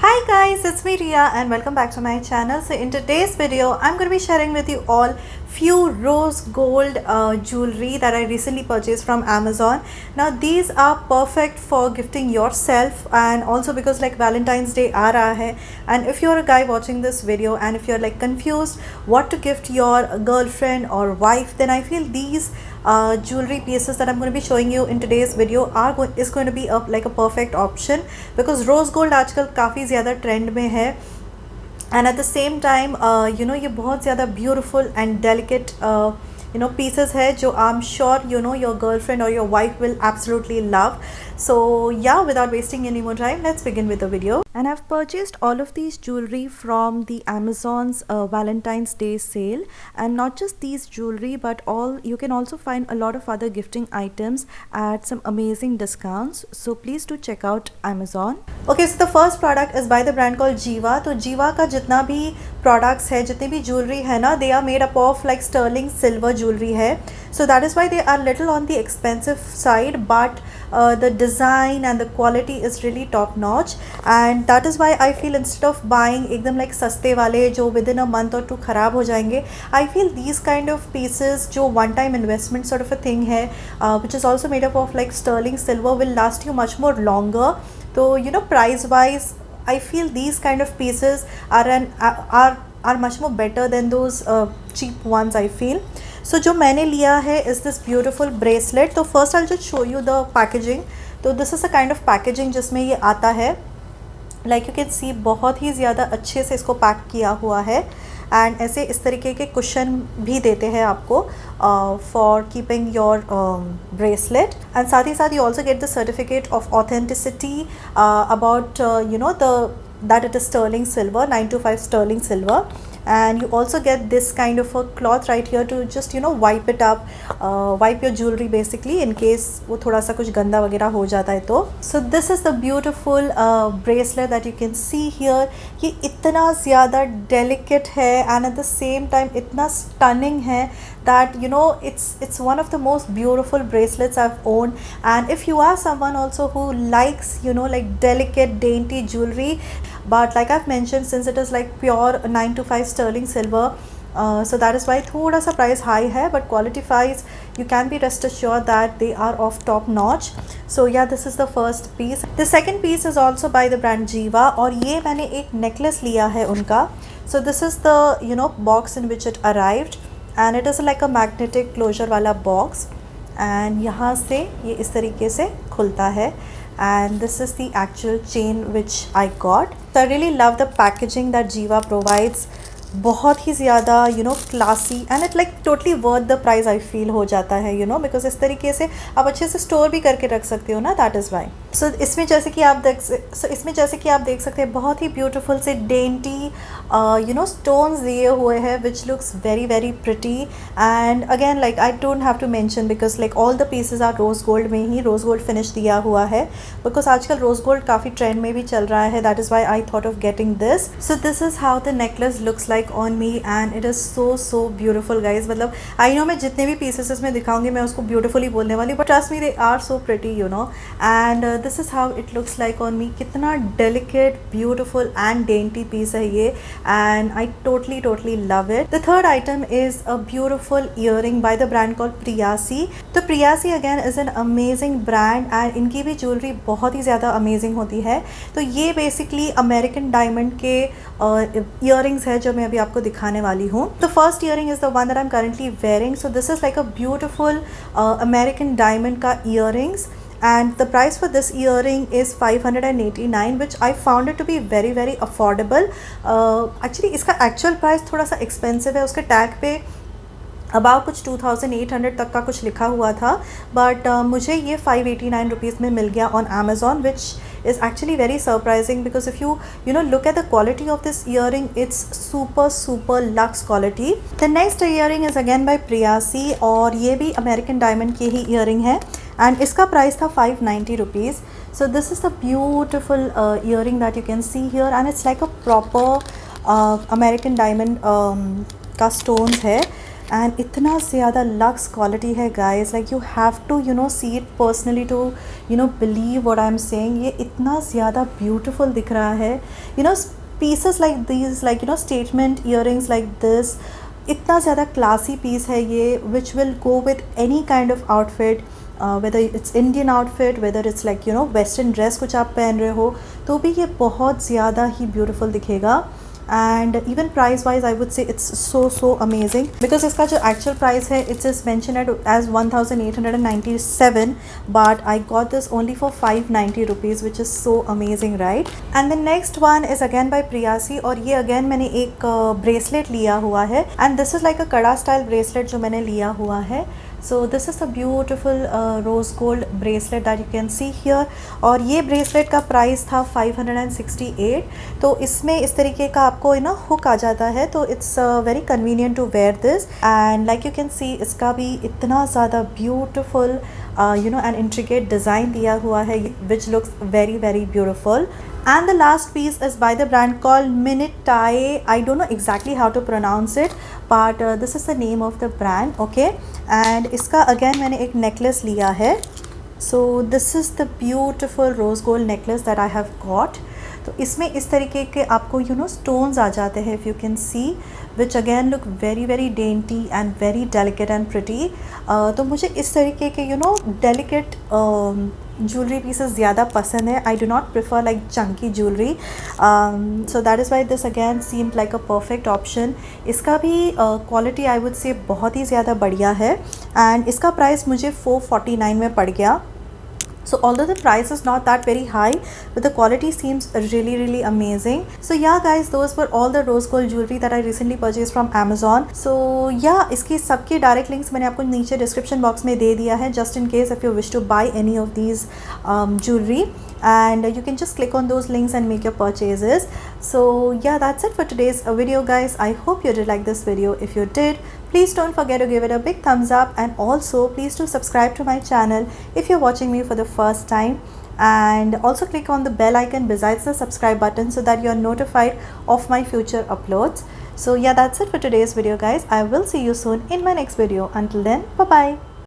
Hi guys, it's me Ria and welcome back to my channel. So in today's video, I'm going to be sharing with you all few rose gold jewelry that I recently purchased from Amazon. Now these are perfect for gifting yourself and also because like Valentine's Day aa raha hai, and if you're a guy watching this video and if you're like confused what to gift your girlfriend or wife, then I feel these jewelry pieces that I'm going to be showing you in today's video is going to be like a perfect option because rose gold आजकल काफ़ी ज़्यादा trend में है and at the same time ये बहुत ज़्यादा beautiful and delicate pieces है जो I'm sure your girlfriend or your wife will absolutely love. So yeah, without wasting any more time, let's begin with the video. And I've purchased all of these jewelry from the Amazon's Valentine's Day sale, and not just these jewelry but you can also find a lot of other gifting items at some amazing discounts, so please do check out Amazon. Okay, so the first product is by the brand called Jiva. तो जीवा का जितना भी products है, जितनी भी jewelry है ना, they are made up of like sterling silver jewelry है, so that is why they are little on the expensive side, but the design and the quality is really top notch, and that is why I feel instead of buying एकदम like सस्ते वाले जो within a month or two ख़राब हो जाएंगे, I feel these kind of pieces जो one time investment sort of a thing है, which is also made up of like sterling silver, will last you much more longer. So price wise I feel these kind of pieces are much more better than those cheap ones I feel. So जो मैंने लिया है is this beautiful bracelet. तो first I'll just show you the packaging. तो this is a kind of packaging जिसमें ये आता है, like you can see बहुत ही ज़्यादा अच्छे से इसको पैक किया हुआ है, एंड ऐसे इस तरीके के कुशन भी देते हैं आपको for keeping your bracelet, and साथ ही साथ you also get the certificate of authenticity about the that it is sterling silver, 925 sterling silver, and you also get this kind of a cloth right here to just wipe it up, wipe your jewelry basically in case वो थोड़ा सा कुछ गंदा वगैरह हो जाता है तो. So this is the beautiful bracelet that you can see here. ये इतना ज़्यादा delicate है and at the same time इतना stunning है that it's one of the most beautiful bracelets I've owned. And if you are someone also who likes like delicate dainty jewelry, but like I've mentioned, since it is like pure 925 sterling silver, so that is why thoda sa price high hai, but quality wise you can be rest assured that they are of top notch. So yeah, this is the first piece. The second piece is also by the brand Jiva, और ये मैंने एक necklace लिया है उनका. So this is the box in which it arrived, and it is like a magnetic closure वाला box, and यहाँ से ये इस तरीके से खुलता है, and this is the actual chain which I got. So I really love the packaging that Jiva provides. बहुत ही ज़्यादा classy and it like totally worth the price I feel हो जाता है बिकॉज इस तरीके से आप अच्छे से स्टोर भी करके रख सकते हो ना, दैट इज़ वाई. सो इसमें जैसे कि आप देख सकते हैं बहुत ही ब्यूटीफुल से डेंटी स्टोन्स दिए हुए हैं which looks very very pretty, and again like I don't have to mention because like all the pieces are rose gold में ही रोज़ गोल्ड फिनिश दिया हुआ है, बिकॉज आजकल रोज़ गोल्ड काफ़ी ट्रेंड में भी चल रहा है, that is why I thought of getting this. So this is how the necklace looks like on me and it is so beautiful guys. मतलब I know मैं जितने भी pieces इसमें दिखाऊंगी मैं उसको beautifully बोलने वाली, but trust me they are so pretty and this is how it looks like on me. कितना delicate, beautiful and dainty piece है ये, and I totally love it. The third item is a beautiful earring by the brand called Priyasi. तो Priyasi again is an amazing brand and इनकी भी jewelry बहुत ही ज़्यादा amazing होती है. तो ये basically American diamond के earrings है जो मैं अभी आपको दिखाने वाली हूँ. The first earring is the one that I'm currently wearing. So this is like a beautiful American diamond का earrings, and the price for this earring is 589, which I found it to be very affordable. Actually इसका actual price थोड़ा सा expensive है, उसके tag पे about कुछ 2800 तक का कुछ लिखा हुआ था, बट मुझे ये 589 रुपीज़ में मिल गया on Amazon, which is actually very surprising because if you look at the quality of this earring, it's super luxe quality. The next earring is again by Priyasi और ये भी American diamond की ही earring है, and इसका price था 590 rupees. So this is the beautiful earring that you can see here, and it's like a proper American diamond का stones है. And इतना ज़्यादा लक्स क्वालिटी है guys, like you have to see it personally to believe what I am saying. ये इतना ज़्यादा beautiful दिख रहा है। Pieces like these, like statement earrings like this, इतना ज़्यादा क्लासी पीस है ये, which will go with any kind of outfit, whether it's Indian outfit, whether it's like western dress कुछ आप पहन रहे हो तो भी ये बहुत ज़्यादा ही ब्यूटीफुल दिखेगा। And even price wise I would say it's so amazing, because इसका जो एक्चुअल प्राइस है it's is mention as 1897, but I got this only for 590 rupees, which is so amazing, right. And the next one is again by Priyasi, और ये अगेन मैंने एक bracelet लिया हुआ है, and this is like a kada style bracelet जो मैंने लिया हुआ है। So this is a beautiful rose gold bracelet that you can see here, और ये ब्रेसलेट का प्राइस था 568। तो इसमें इस तरीके का आपको हुक आ जाता है, तो it's very convenient to wear this. And like you can see इसका भी इतना ज़्यादा ब्यूटिफुल एंड इंट्रिकेट डिज़ाइन दिया हुआ है, विच looks very very beautiful. And the last piece is by the brand called Minitae. I don't know exactly how to pronounce it, but this is the name of the brand, okay? And इसका again मैंने एक necklace लिया है। So this is the beautiful rose gold necklace that I have got. तो इसमें इस तरीके के आपको stones आ जाते हैं, if you can see, which again look very very dainty and very delicate and pretty. तो मुझे इस तरीके के delicate jewelry pieces ज़्यादा पसंद है। I do not prefer like chunky jewelry, so that is why this again seemed like a perfect option. इसका भी quality I would say बहुत ही ज़्यादा बढ़िया है, and इसका प्राइस मुझे 449 में पड़ गया। So although the price is not that very high, but the quality seems really amazing. So yeah guys, those were all the rose gold jewelry that I recently purchased from Amazon. So yeah, इसकी सबकी direct links मैंने आपको नीचे description box में दे दिया है, just in case if you wish to buy any of these jewelry, and you can just click on those links and make your purchases. So yeah, that's it for today's video guys. I hope you did like this video. If you did, please don't forget to give it a big thumbs up, and also please do subscribe to my channel if you're watching me for the first time, and also click on the bell icon besides the subscribe button so that you're notified of my future uploads. So yeah, that's it for today's video guys. I will see you soon in my next video. Until then, bye bye.